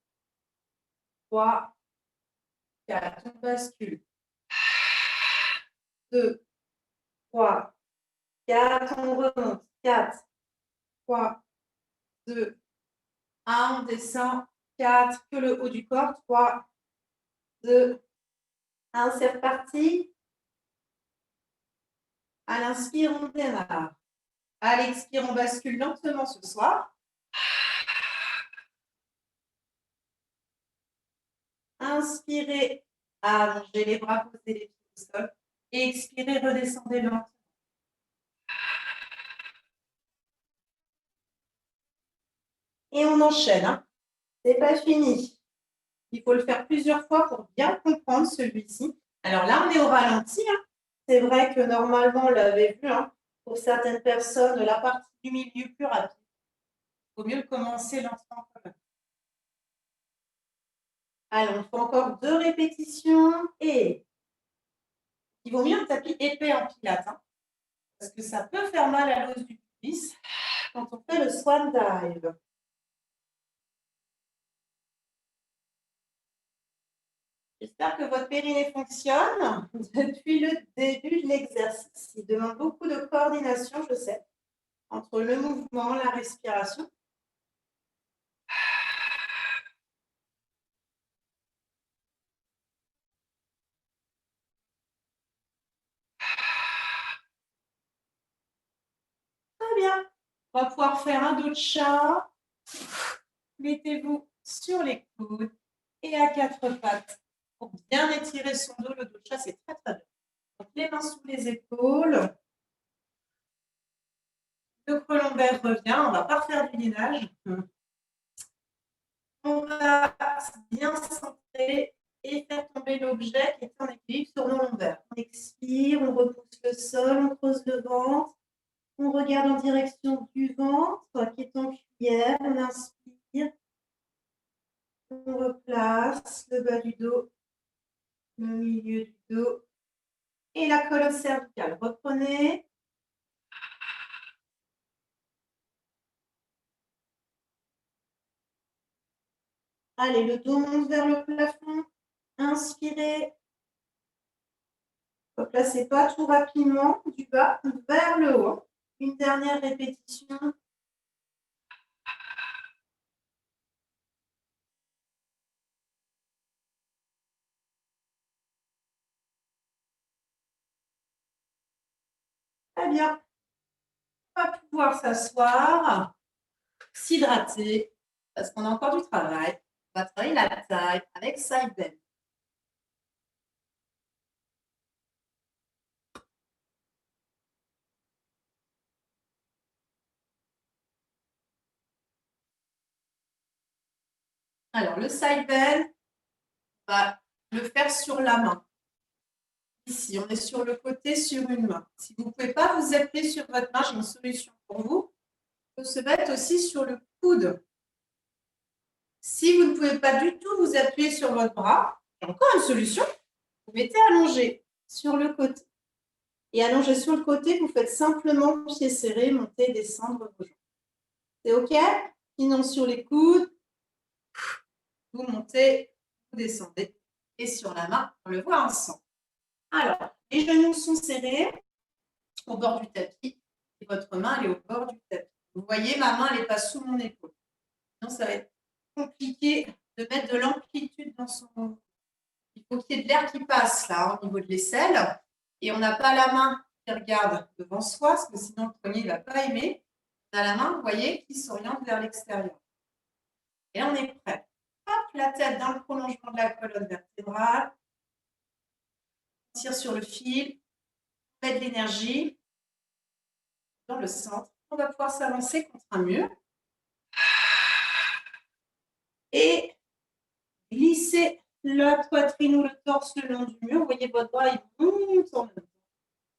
3, 4. On bascule. 2, 3, 4. On remonte. 4, 3, 2, 1. On descend. 4. Que le haut du corps. 3, 2, 1. C'est reparti. À l'inspire, on démarre. À l'expire, on bascule lentement ce soir. Inspirez, allongez les bras, posez les pieds au sol. Et expirez, redescendez lentement. Et on enchaîne. Hein. C'est pas fini. Il faut le faire plusieurs fois pour bien comprendre celui-ci. Alors là, on est au ralenti. Hein. C'est vrai que normalement, on l'avait vu. Hein. Pour certaines personnes, la partie du milieu plus rapide. Il vaut mieux le commencer lentement quand même. Allez, on fait encore 2 répétitions. Et il vaut mieux un tapis épais en pilates. Hein, parce que ça peut faire mal à l'os du pubis quand on fait le swan dive. J'espère que votre périnée fonctionne depuis le début de l'exercice. Il demande beaucoup de coordination, je sais, entre le mouvement, la respiration. Très bien. On va pouvoir faire un dos de chat. Mettez-vous sur les coudes et à 4 pattes pour bien étirer son dos. Le dos de chat, c'est très, très bien. Donc, les mains sous les épaules. Le creux lombaire revient. On ne va pas faire du gainage. On va bien centrer et faire tomber l'objet qui est en équilibre sur nos lombaires. On expire, on repousse le sol, on creuse le ventre. On regarde en direction du ventre qui est en cuillère. On inspire. On replace le bas du dos, le milieu du dos et la colonne cervicale. Reprenez. Allez, le dos monte vers le plafond. Inspirez. Ne replacez pas tout rapidement du bas vers le haut. Une dernière répétition. Très bien. On va pouvoir s'asseoir, s'hydrater, parce qu'on a encore du travail. On va travailler la taille avec side bend. Alors, le side bend, on va le faire sur la main. Ici, on est sur le côté, sur une main. Si vous ne pouvez pas vous appuyer sur votre main, j'ai une solution pour vous. On peut se mettre aussi sur le coude. Si vous ne pouvez pas du tout vous appuyer sur votre bras, j'ai encore une solution. Vous mettez allongé sur le côté. Et allongé sur le côté, vous faites simplement pied serré, monter, descendre vos jambes. C'est OK? Sinon, sur les coudes, vous montez, vous descendez. Et sur la main, on le voit ensemble. Alors, les genoux sont serrés au bord du tapis et votre main, elle est au bord du tapis. Vous voyez, ma main, elle n'est pas sous mon épaule. Sinon, ça va être compliqué de mettre de l'amplitude dans son mouvement. Il faut qu'il y ait de l'air qui passe là, au niveau de l'aisselle. Et on n'a pas la main qui regarde devant soi, parce que sinon le poignet ne va pas aimer. On a la main, vous voyez, qui s'oriente vers l'extérieur. Et on est prêt. Hop, la tête dans le prolongement de la colonne vertébrale. On tire sur le fil, on met de l'énergie dans le centre. On va pouvoir s'avancer contre un mur et glisser la poitrine ou le torse le long du mur. Vous voyez, votre bras, il monte en même temps.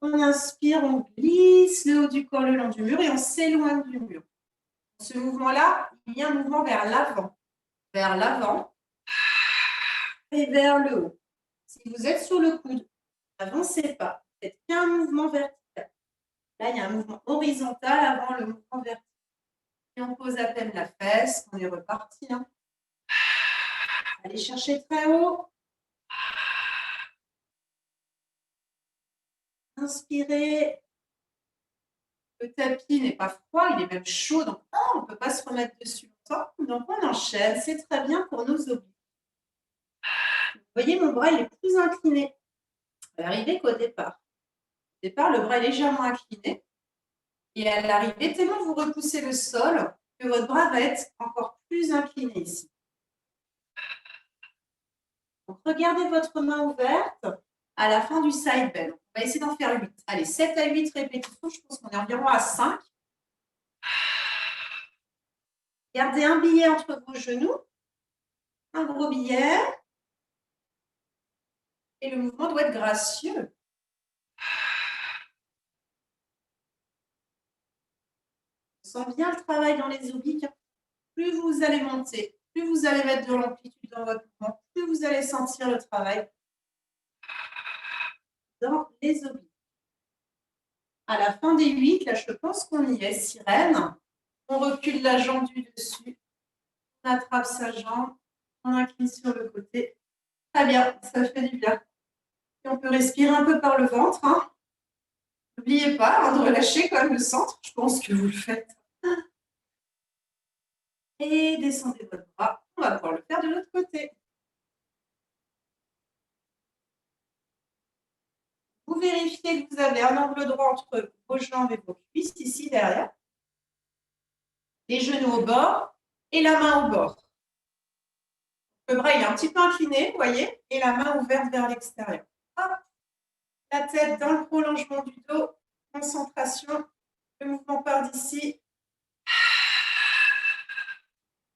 On inspire, on glisse le haut du corps le long du mur et on s'éloigne du mur. Dans ce mouvement-là, il y a un mouvement vers l'avant et vers le haut. Si vous êtes sur le coude, n'avancez pas. Faites qu'un mouvement vertical. Là, il y a un mouvement horizontal avant le mouvement vertical. Et on pose à peine la fesse, on est reparti. Hein. Allez chercher très haut. Inspirez. Le tapis n'est pas froid, il est même chaud, donc on ne peut pas se remettre dessus longtemps. Donc on enchaîne, c'est très bien pour nos obliques. Vous voyez, mon bras il est plus incliné. À l'arrivée qu'au départ. Au départ, le bras est légèrement incliné. Et à l'arrivée, tellement vous repoussez le sol que votre bras va être encore plus incliné ici. Donc regardez votre main ouverte à la fin du side bend. On va essayer d'en faire 8. Allez, 7 à 8 répétitions. Je pense qu'on est environ à 5. Gardez un billet entre vos genoux. Un gros billet. Et le mouvement doit être gracieux. On sent bien le travail dans les obliques. Plus vous allez monter, plus vous allez mettre de l'amplitude dans votre mouvement, plus vous allez sentir le travail dans les obliques. À la fin des 8, là, je pense qu'on y est. Sirène. On recule la jambe du dessus. On attrape sa jambe. On incline sur le côté. Très bien, ça fait du bien. Et on peut respirer un peu par le ventre. Hein. N'oubliez pas de relâcher quand même le centre. Je pense que vous le faites. Et descendez votre bras. On va pouvoir le faire de l'autre côté. Vous vérifiez que vous avez un angle droit entre vos jambes et vos cuisses, ici derrière. Les genoux au bord et la main au bord. Le bras il est un petit peu incliné, vous voyez, et la main ouverte vers l'extérieur. La tête dans le prolongement du dos. Concentration. Le mouvement part d'ici.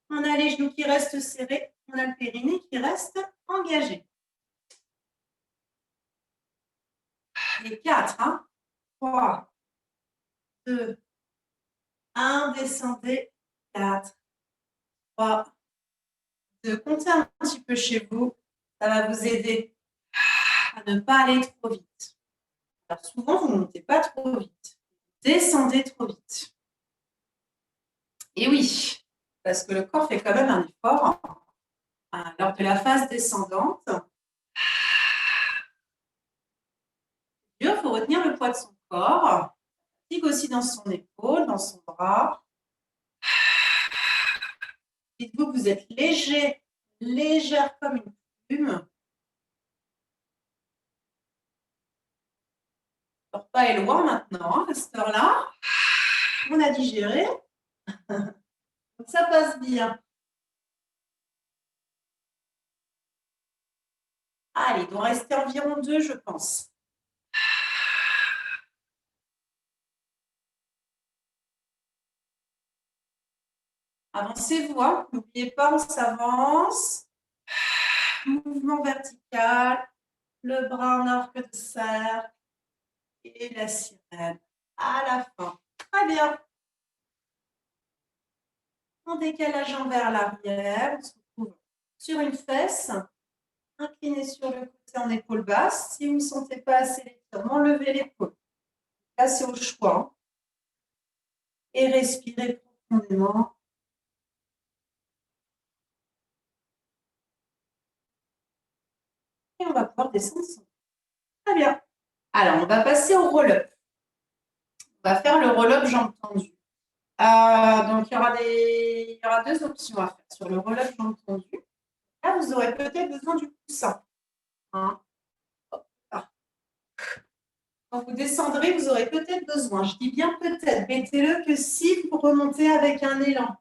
On a les genoux qui restent serrés. On a le périnée qui reste engagé. Et 4, hein. 3, 2, 1. Descendez. 4, 3, 2. Comptez un petit peu chez vous. Ça va vous aider à ne pas aller trop vite. Alors souvent, vous ne montez pas trop vite. Descendez trop vite. Et oui, parce que le corps fait quand même un effort lors de la phase descendante. Il faut retenir le poids de son corps. Fatigue aussi dans son épaule, dans son bras. Dites-vous que vous êtes léger, légère comme une plume. Le repas est loin maintenant, à cette heure-là. On a digéré. Donc ça passe bien. Allez, il doit rester environ 2, je pense. Avancez-vous, hein. N'oubliez pas, on s'avance. Mouvement vertical, le bras en arc de cercle et la sirène à la fin. Très bien. On décale la jambe vers l'arrière. On se retrouve sur une fesse. Inclinez sur le côté en épaule basse. Si vous ne sentez pas assez l'étirement, levez l'épaule. Là, c'est au choix. Et respirez profondément. Et on va pouvoir descendre. Très bien. Alors, on va passer au roll-up. On va faire le roll-up jambes tendues. Donc, il y aura 2 options à faire sur le roll-up jambes tendues. Là, vous aurez peut-être besoin du coussin. Hein. Quand vous descendrez, vous aurez peut-être besoin. Je dis bien peut-être. Mettez-le que si vous remontez avec un élan.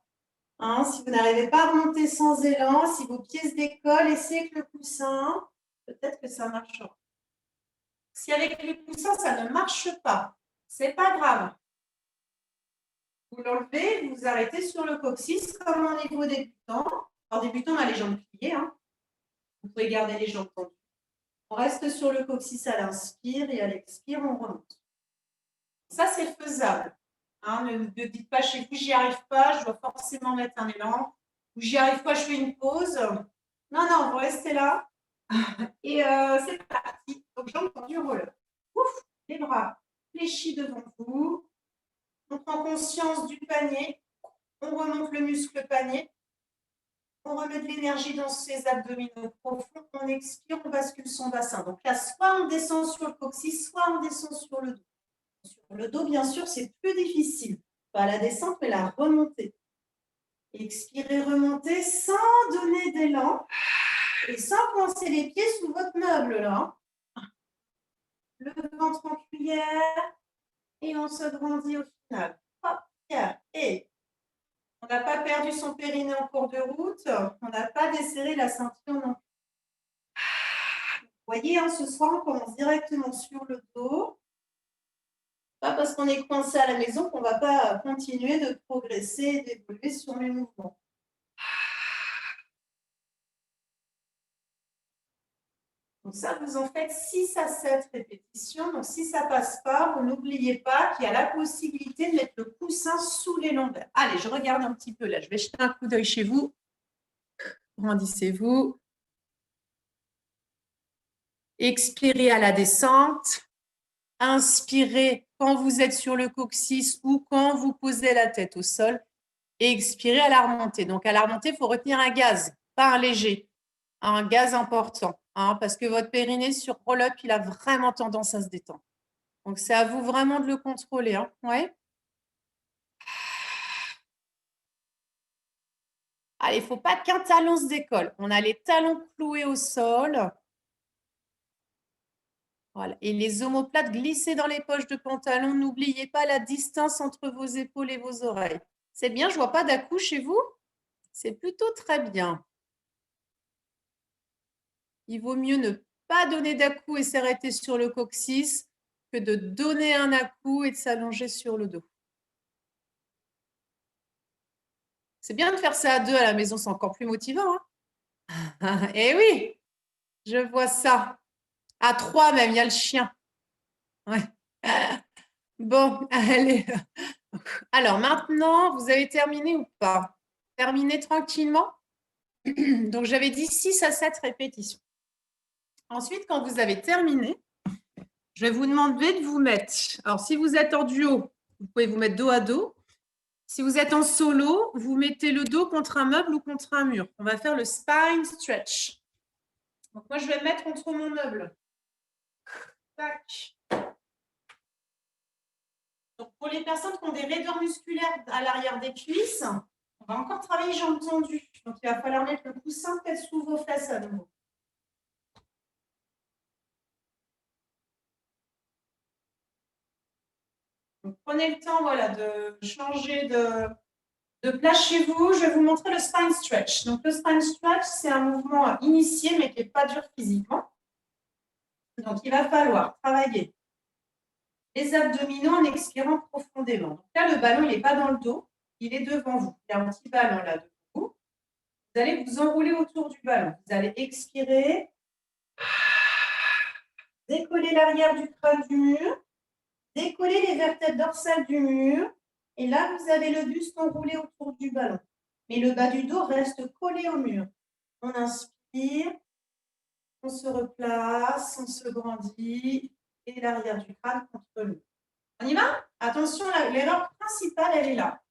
Hein, si vous n'arrivez pas à remonter sans élan, si vos pieds se décollent, essayez avec le coussin. Peut-être que ça marchera. Si avec le coussin, ça ne marche pas, c'est pas grave. Vous l'enlevez, vous arrêtez sur le coccyx comme en niveau débutant. Alors, débutant, on a les jambes pliées. Hein. Vous pouvez garder les jambes tendues. On reste sur le coccyx à l'inspire et à l'expire, on remonte. Ça, c'est faisable. Hein, ne dites pas chez vous, j'y arrive pas, je dois forcément mettre un élan. Ou j'y arrive pas, je fais une pause. Non, non, vous restez là. Et c'est parti. Donc, jambes tendues, roller. Ouf, les bras fléchis devant vous. On prend conscience du panier. On remonte le muscle panier. On remet de l'énergie dans ses abdominaux profonds. On expire, on bascule son bassin. Donc là, soit on descend sur le coccyx, soit on descend sur le dos. Sur le dos, bien sûr, c'est plus difficile. Pas la descente, mais la remontée. Expirez, remontez sans donner d'élan et sans coincer les pieds sous votre meuble. Là. Le ventre en cuillère et on se grandit au final. Hop, et on n'a pas perdu son périnée en cours de route. On n'a pas desserré la ceinture non plus. Vous voyez, hein, ce soir, on commence directement sur le dos. Pas parce qu'on est coincé à la maison qu'on ne va pas continuer de progresser et d'évoluer sur les mouvements. Donc ça, vous en faites 6 à 7 répétitions. Donc si ça ne passe pas, vous n'oubliez pas qu'il y a la possibilité de mettre le coussin sous les lombaires. Allez, je regarde un petit peu là. Je vais jeter un coup d'œil chez vous. Grandissez-vous. Expirez à la descente. Inspirez quand vous êtes sur le coccyx ou quand vous posez la tête au sol. Et expirez à la remontée. Donc à la remontée, il faut retenir un gaz, pas un léger. Un gaz important, hein, parce que votre périnée sur roll-up, il a vraiment tendance à se détendre. Donc, c'est à vous vraiment de le contrôler. Hein. Ouais. Allez, il ne faut pas qu'un talon se décolle. On a les talons cloués au sol. Voilà. Et les omoplates glissées dans les poches de pantalon. N'oubliez pas la distance entre vos épaules et vos oreilles. C'est bien, je ne vois pas d'à-coups chez vous. C'est plutôt très bien. Il vaut mieux ne pas donner d'à-coups et s'arrêter sur le coccyx que de donner un à-coup et de s'allonger sur le dos. C'est bien de faire ça à 2 à la maison, c'est encore plus motivant. Hein. Eh oui, je vois ça. À 3 même, il y a le chien. Ouais. Bon, allez. Alors maintenant, vous avez terminé ou pas? Terminé tranquillement. Donc, j'avais dit 6 à 7 répétitions. Ensuite, quand vous avez terminé, je vais vous demander de vous mettre. Alors, si vous êtes en duo, vous pouvez vous mettre dos à dos. Si vous êtes en solo, vous mettez le dos contre un meuble ou contre un mur. On va faire le spine stretch. Donc, moi, je vais me mettre contre mon meuble. Tac. Donc, pour les personnes qui ont des raideurs musculaires à l'arrière des cuisses, on va encore travailler jambes tendues. Donc, il va falloir mettre le coussin peut-être sous vos fesses à nouveau. Donc, prenez le temps voilà, de changer de place chez vous. Je vais vous montrer le spine stretch. Donc, le spine stretch, c'est un mouvement initié, mais qui n'est pas dur physiquement. Donc, il va falloir travailler les abdominaux en expirant profondément. Donc là, le ballon, il n'est pas dans le dos, il est devant vous. Il y a un petit ballon là devant vous. Vous allez vous enrouler autour du ballon. Vous allez expirer, décoller l'arrière du crâne du mur, décoller les vertèbres dorsales du mur. Et là, vous avez le buste enroulé autour du ballon. Mais le bas du dos reste collé au mur. On inspire, on se replace, on se grandit et l'arrière du crâne contre le mur. On y va? Attention, l'erreur principale, elle est là.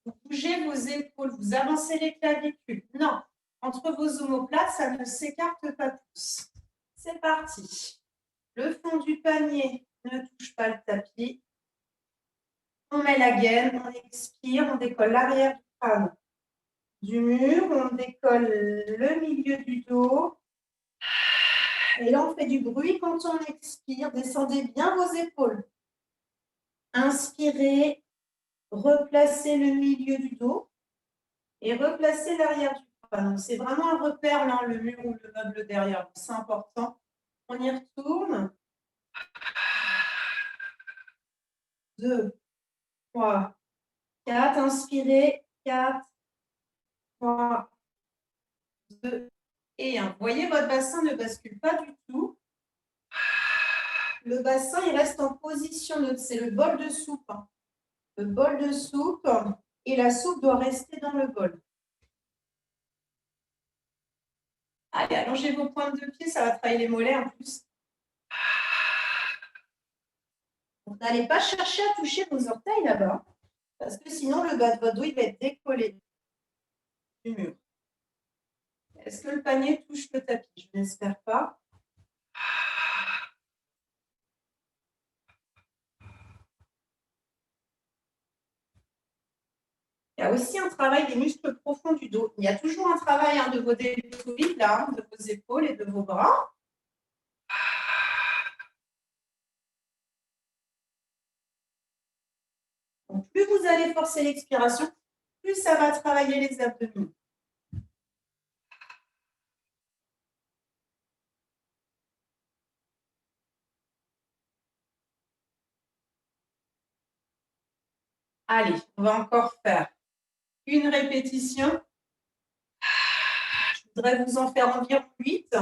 Vous bougez vos épaules, vous avancez les clavicules. Non, entre vos omoplates, ça ne s'écarte pas tous. C'est parti. Le fond du panier ne touche pas le tapis. On met la gaine, on expire, on décolle l'arrière du crâne du mur, on décolle le milieu du dos. Et là, on fait du bruit quand on expire. Descendez bien vos épaules. Inspirez, replacez le milieu du dos et replacez l'arrière du crâne. C'est vraiment un repère, là, le mur ou le meuble derrière. C'est important. On y retourne. 2, 3, 4. Inspirez. 4, 3, 2 et 1. Vous voyez, votre bassin ne bascule pas du tout. Le bassin, il reste en position neutre. C'est le bol de soupe. Le bol de soupe. Et la soupe doit rester dans le bol. Allez, allongez vos pointes de pied, ça va travailler les mollets en plus. Vous n'allez pas chercher à toucher vos orteils là-bas, parce que sinon le bas de votre dos il va être décollé du mur. Est-ce que le panier touche le tapis? Je n'espère pas. Il y a aussi un travail des muscles profonds du dos. Il y a toujours un travail de vos deltoïdes, là, de vos épaules et de vos bras. Donc, plus vous allez forcer l'expiration, plus ça va travailler les abdominaux. Allez, on va encore faire une répétition. Je voudrais vous en faire environ 8.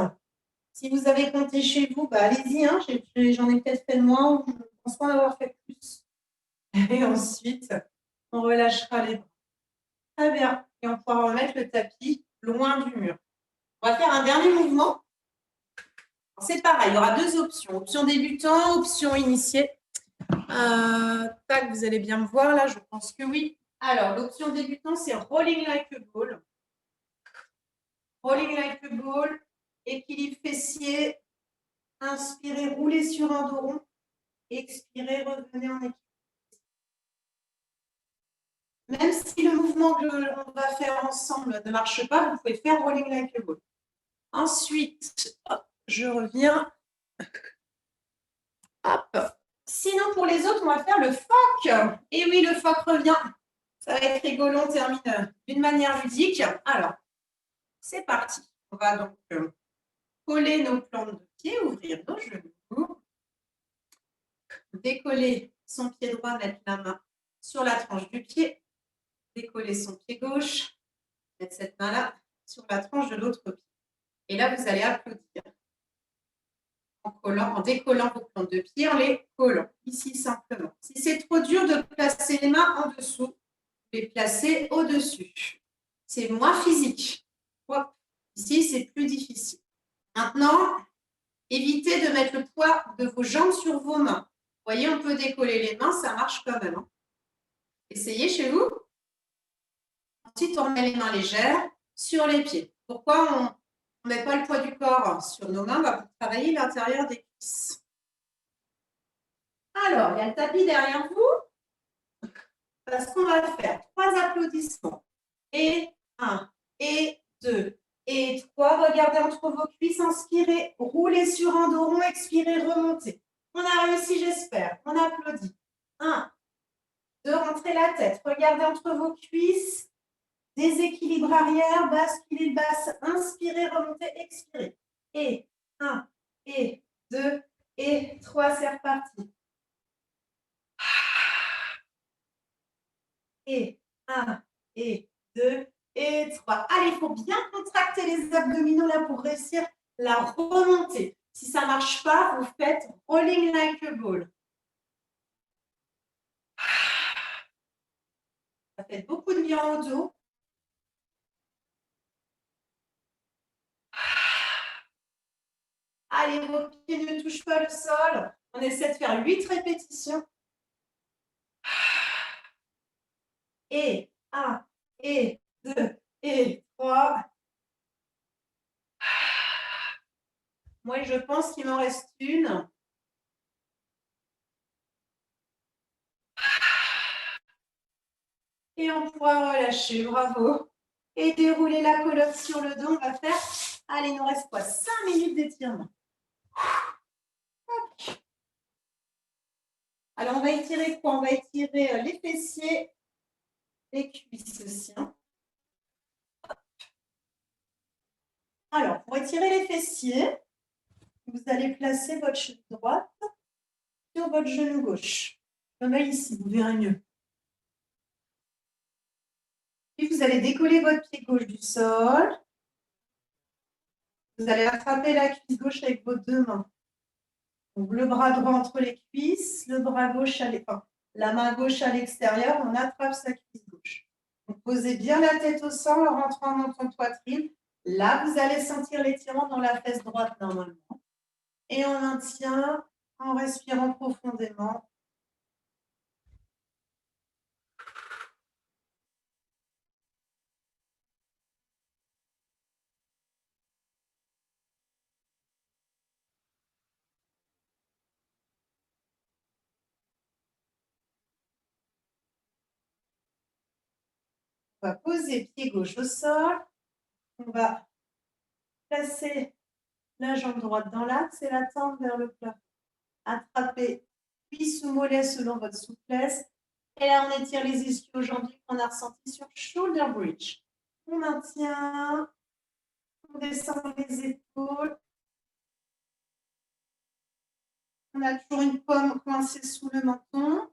Si vous avez compté chez vous, bah allez-y. Hein, j'en ai peut-être fait moins ou je pense pas en avoir fait plus. Et ensuite, on relâchera les bras. Très bien. Et on pourra remettre le tapis loin du mur. On va faire un dernier mouvement. C'est pareil, il y aura 2 options. Option débutant, option initié. Tac, vous allez bien me voir là, je pense que oui. Alors, l'option débutant, c'est rolling like a ball. Rolling like a ball, équilibre fessier. Inspirez, roulez sur un dos rond. Expirez, revenez en équilibre. Même si le mouvement que l'on va faire ensemble ne marche pas, vous pouvez faire rolling like a ball. Ensuite, hop, je reviens. Hop. Sinon, pour les autres, on va faire le phoque. Et oui, le phoque revient. Ça va être rigolo, on termine d'une manière ludique. Alors, c'est parti. On va donc coller nos plantes de pied, ouvrir nos genoux, décoller son pied droit, mettre la main sur la tranche du pied, décoller son pied gauche, mettre cette main-là sur la tranche de l'autre pied. Et là, vous allez applaudir en décollant vos plantes de pied, en les collant, ici simplement. Si c'est trop dur de placer les mains en dessous, vous les placez au-dessus. C'est moins physique. Hop. Ici, c'est plus difficile. Maintenant, évitez de mettre le poids de vos jambes sur vos mains. Vous voyez, on peut décoller les mains, ça marche quand même. Essayez chez vous. Ensuite, on met les mains légères sur les pieds. Pourquoi on ne met pas le poids du corps sur nos mains pour travailler l'intérieur des cuisses. Alors, il y a le tapis derrière vous. Parce qu'on va faire 3 applaudissements. Et 1, et 2, et 3. Regardez entre vos cuisses, inspirez, roulez sur un dos rond, expirez, remontez. On a réussi, j'espère. On applaudit. 1, 2, rentrez la tête. Regardez entre vos cuisses. Déséquilibre arrière, basculez le bassin, inspirez, remontez, expirez. Et 1, et 2, et 3, c'est reparti. Et 1, et 2, et 3. Allez, il faut bien contracter les abdominaux là pour réussir la remontée. Si ça ne marche pas, vous faites rolling like a ball. Ça fait beaucoup de bien au dos. Allez, vos pieds ne touchent pas le sol. On essaie de faire 8 répétitions. Et 1, et 2, et 3. Moi, je pense qu'il m'en reste une. Et on pourra relâcher. Bravo. Et dérouler la colonne sur le dos. On va faire. Allez, il nous reste quoi? 5 minutes d'étirement. Alors, on va étirer quoi? On va étirer les fessiers, les cuisses aussi. Alors, pour étirer les fessiers, vous allez placer votre cheville droite sur votre genou gauche. Comme ici, vous verrez mieux. Puis vous allez décoller votre pied gauche du sol. Vous allez attraper la cuisse gauche avec vos deux mains. Donc, le bras droit entre les cuisses, le bras gauche la main gauche à l'extérieur, on attrape sa cuisse gauche. Donc, posez bien la tête au sol en rentrant dans ton poitrine. Là, vous allez sentir l'étirement dans la fesse droite normalement. Et on maintient en respirant profondément. On va poser pied gauche au sol. On va placer la jambe droite dans l'axe et la tendre vers le plafond. Attrapez cuisse ou mollet selon votre souplesse. Et là, on étire les ischio-jambiers qu'on a ressentis sur shoulder bridge. On maintient, on descend les épaules. On a toujours une paume coincée sous le menton.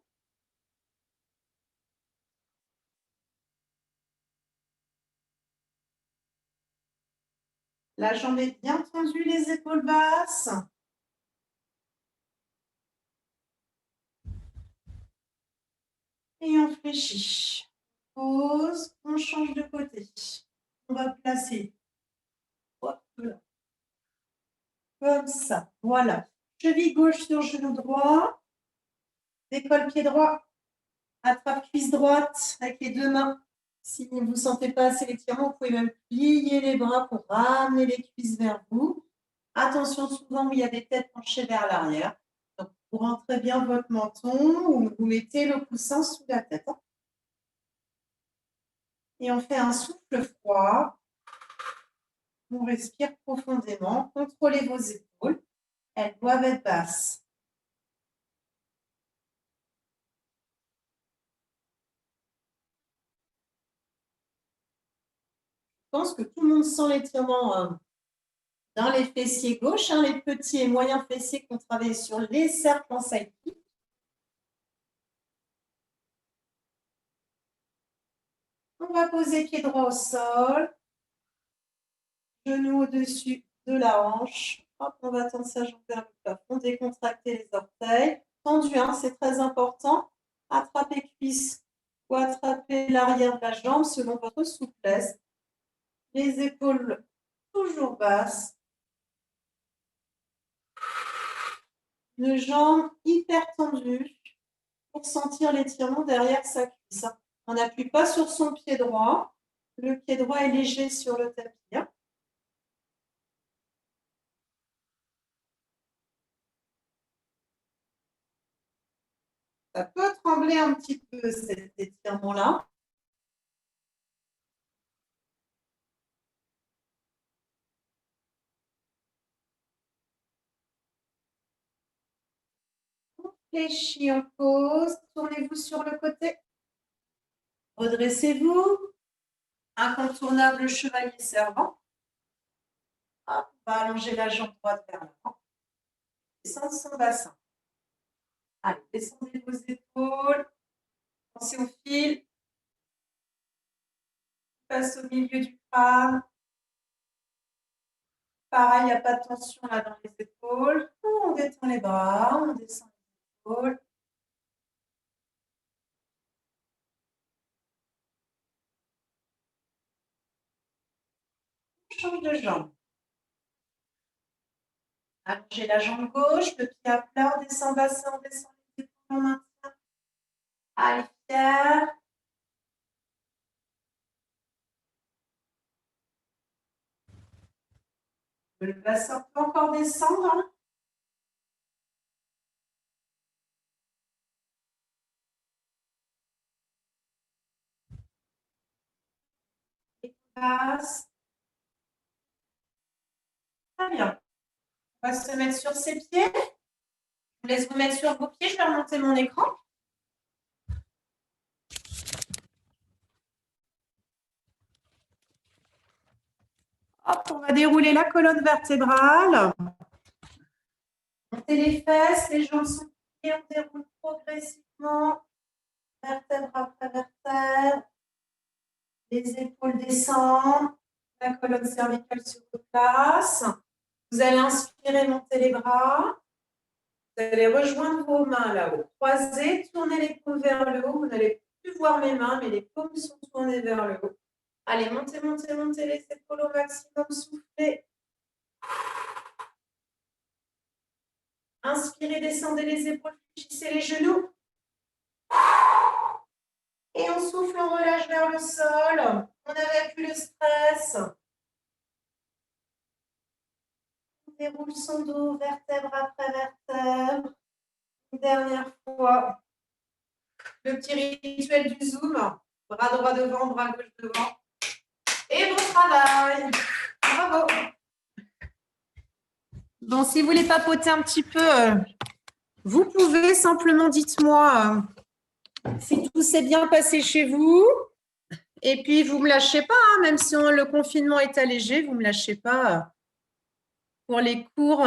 La jambe est bien tendue, les épaules basses. Et on fléchit. Pause, on change de côté. On va placer. Hop là. Comme ça, voilà. Cheville gauche sur genou droit. Décolle pied droit. Attrape cuisse droite avec les deux mains. Si vous ne sentez pas assez l'étirement, vous pouvez même plier les bras pour ramener les cuisses vers vous. Attention, souvent où il y a des têtes penchées vers l'arrière. Donc, vous rentrez bien votre menton ou vous mettez le coussin sous la tête. Et on fait un souffle froid. On respire profondément. Contrôlez vos épaules. Elles doivent être basses. Je pense que tout le monde sent l'étirement dans les fessiers gauches, les petits et moyens fessiers qu'on travaille sur les cercles en side kick. On va poser pied droit au sol, genou au-dessus de la hanche. Hop, on va tendre sa jambe vers le plafond, décontracter les orteils. Tendu, c'est très important. Attrapez cuisse ou attrapez l'arrière de la jambe selon votre souplesse. Les épaules toujours basses. Une jambe hyper tendue pour sentir l'étirement derrière sa cuisse. On n'appuie pas sur son pied droit. Le pied droit est léger sur le tapis. Ça peut trembler un petit peu cet étirement-là. On fléchit en pause. Tournez-vous sur le côté. Redressez-vous. Incontournable chevalier servant. Hop, on va allonger la jambe droite vers l'avant. Descendre son bassin. Allez, descendez vos épaules. Pensez au fil. Passe au milieu du crâne. Pareil, il n'y a pas de tension là dans les épaules. On détend les bras, on descend les épaules. On change de jambe. Allongez la jambe gauche, le pied à plat, on descend bassin, on descend les épaules, on maintient. Allez, fier. Le bassin peut encore descendre. Et passe. Très bien. On va se mettre sur ses pieds. Je vous laisse vous mettre sur vos pieds. Je vais remonter mon écran. Hop, on va dérouler la colonne vertébrale. Montez les fesses, les jambes sont Et on déroule progressivement, vertèbre après vertèbre. Les épaules descendent, la colonne cervicale se replace. Vous allez inspirer, monter les bras. Vous allez rejoindre vos mains là-haut. Croisez, tournez les paumes vers le haut. Vous n'allez plus voir mes mains, mais les paumes sont tournées vers le haut. Allez, montez, montez, montez les épaules au maximum. Soufflez. Inspirez, descendez les épaules, fléchissez les genoux. Et on souffle, on relâche vers le sol. On évacue le stress. On déroule son dos, vertèbre après vertèbre. Une dernière fois. Le petit rituel du zoom. Bras droit devant, bras gauche devant. Et bon travail. Bravo. Bon, si vous voulez papoter un petit peu, vous pouvez simplement, dites-moi si tout s'est bien passé chez vous. Et puis, vous ne me lâchez pas, hein, même si le confinement est allégé, vous ne me lâchez pas pour les cours